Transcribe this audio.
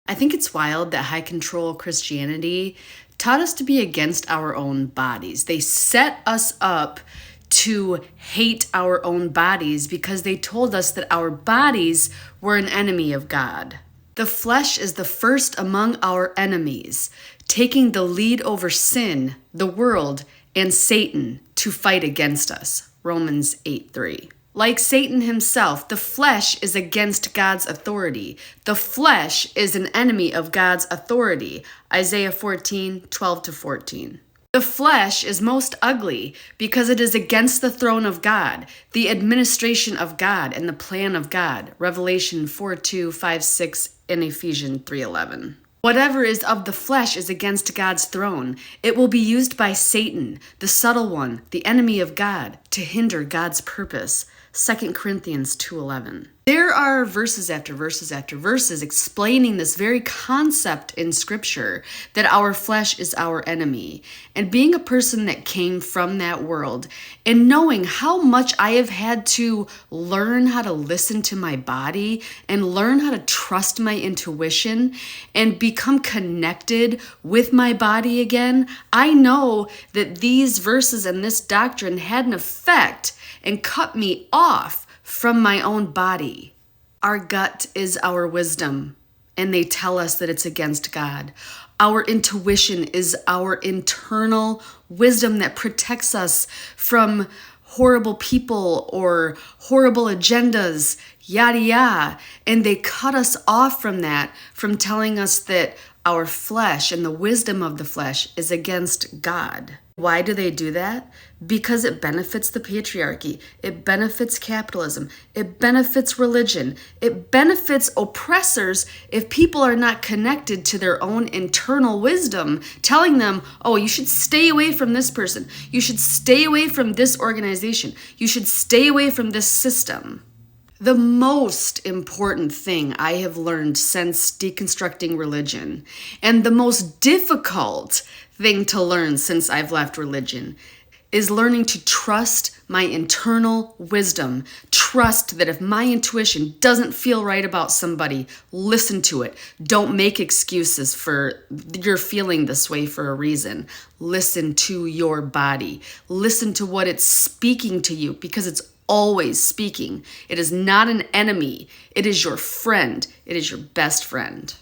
I think it's wild that high control Christianity taught us to be against our own bodies. They set us up to hate our own bodies because they told us that our bodies were an enemy of God. The flesh is the first among our enemies, taking the lead over sin, the world, and Satan to fight against us. Romans 8:3. Like Satan himself, the flesh is against God's authority. The flesh is an enemy of God's authority. Isaiah 14:12-14. The flesh is most ugly because it is against the throne of God, the administration of God, and the plan of God. Revelation 4:2-5-6 and Ephesians 3:11. Whatever is of the flesh is against God's throne. It will be used by Satan, the subtle one, the enemy of God, to hinder God's purpose. 2 Corinthians 2:11. There are verses after verses after verses explaining this very concept in Scripture, that our flesh is our enemy. And being a person that came from that world, and knowing how much I have had to learn how to listen to my body and learn how to trust my intuition and become connected with my body again, I know that these verses and this doctrine had an effect and cut me off from my own body. Our gut is our wisdom, and they tell us that it's against God. Our intuition is our internal wisdom that protects us from horrible people or horrible agendas, yada yada. And they cut us off from that, from telling us that our flesh and the wisdom of the flesh is against God. Why do they do that? Because it benefits the patriarchy. It benefits capitalism. It benefits religion. It benefits oppressors if people are not connected to their own internal wisdom, telling them, oh, you should stay away from this person. You should stay away from this organization. You should stay away from this system. The most important thing I have learned since deconstructing religion, and the most difficult thing to learn since I've left religion, is learning to trust my internal wisdom. Trust that if my intuition doesn't feel right about somebody, listen to it. Don't make excuses for you're feeling this way for a reason. Listen to your body. Listen to what it's speaking to you, because it's always speaking. It is not an enemy. It is your friend. It is your best friend.